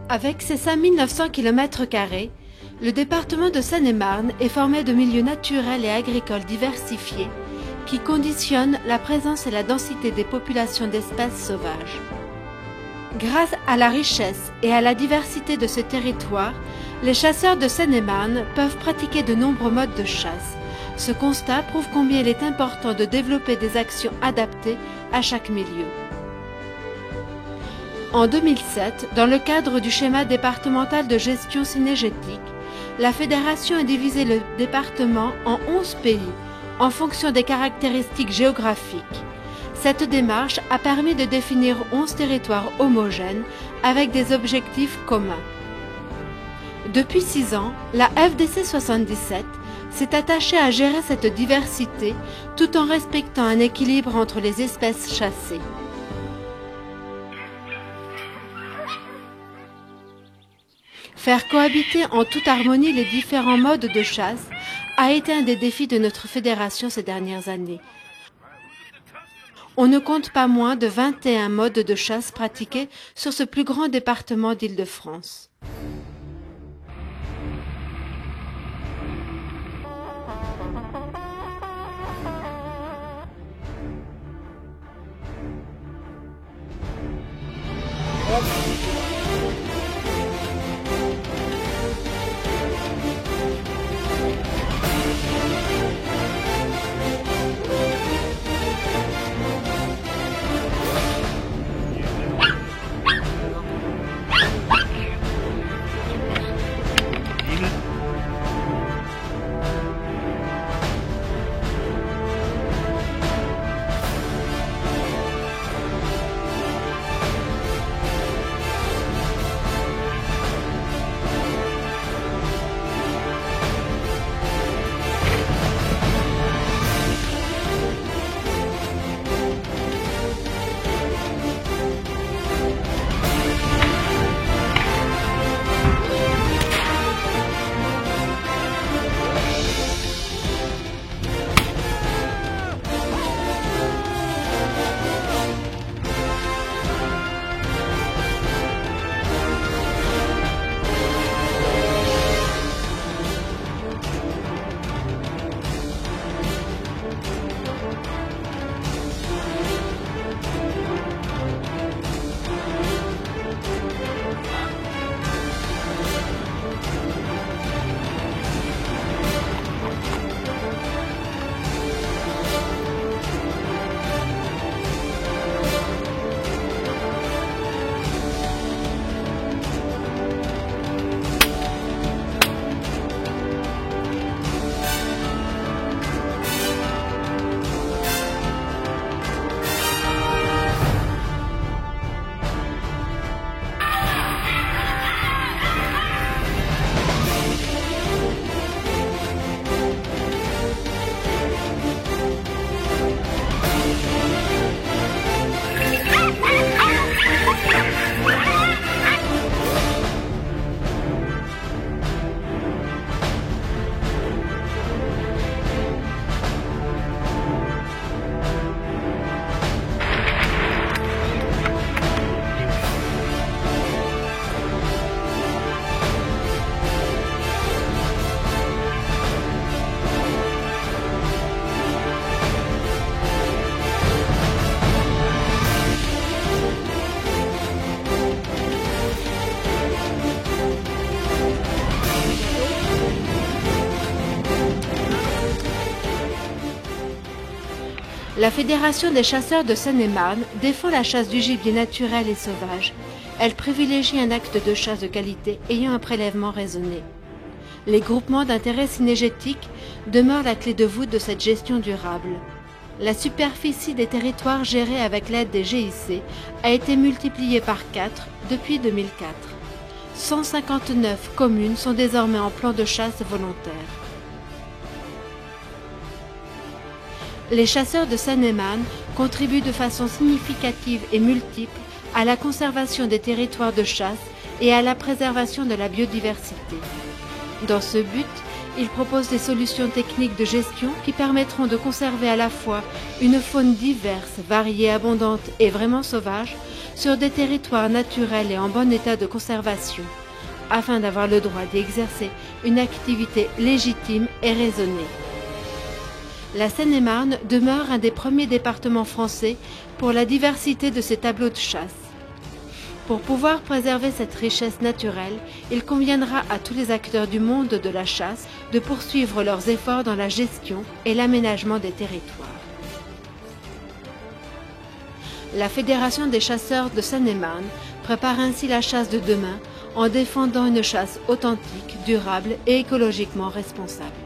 Avec ses 5900 km², le département de Seine-et-Marne est formé de milieux naturels et agricoles diversifiés qui conditionnent la présence et la densité des populations d'espèces sauvages. Grâce à la richesse et à la diversité de ce territoire, les chasseurs de Seine-et-Marne peuvent pratiquer de nombreux modes de chasse. Ce constat prouve combien il est important de développer des actions adaptées à chaque milieu. En 2007, dans le cadre du schéma départemental de gestion cynégétique, la Fédération a divisé le département en 11 pays, en fonction des caractéristiques géographiques. Cette démarche a permis de définir 11 territoires homogènes avec des objectifs communs. Depuis 6 ans, la FDC 77 s'est attachée à gérer cette diversité tout en respectant un équilibre entre les espèces chassées. Faire cohabiter en toute harmonie les différents modes de chasse a été un des défis de notre fédération ces dernières années. On ne compte pas moins de 21 modes de chasse pratiqués sur ce plus grand département d'Île-de-France. La Fédération des chasseurs de Seine-et-Marne défend la chasse du gibier naturel et sauvage. Elle privilégie un acte de chasse de qualité ayant un prélèvement raisonné. Les groupements d'intérêt cynégétique demeurent la clé de voûte de cette gestion durable. La superficie des territoires gérés avec l'aide des GIC a été multipliée par 4 depuis 2004. 159 communes sont désormais en plan de chasse volontaire. Les chasseurs de Seine-et-Marne contribuent de façon significative et multiple à la conservation des territoires de chasse et à la préservation de la biodiversité. Dans ce but, Il propose des solutions techniques de gestion qui permettront de conserver à la fois une faune diverse, variée, abondante et vraiment sauvage sur des territoires naturels et en bon état de conservation, afin d'avoir le droit d'y exercer une activité légitime et raisonnée. La Seine-et-Marne demeure un des premiers départements français pour la diversité de ses tableaux de chasse. Pour pouvoir préserver cette richesse naturelle, il conviendra à tous les acteurs du monde de la chasse de poursuivre leurs efforts dans la gestion et l'aménagement des territoires. La Fédération des chasseurs de Seine-et-Marne prépare ainsi la chasse de demain en défendant une chasse authentique, durable et écologiquement responsable.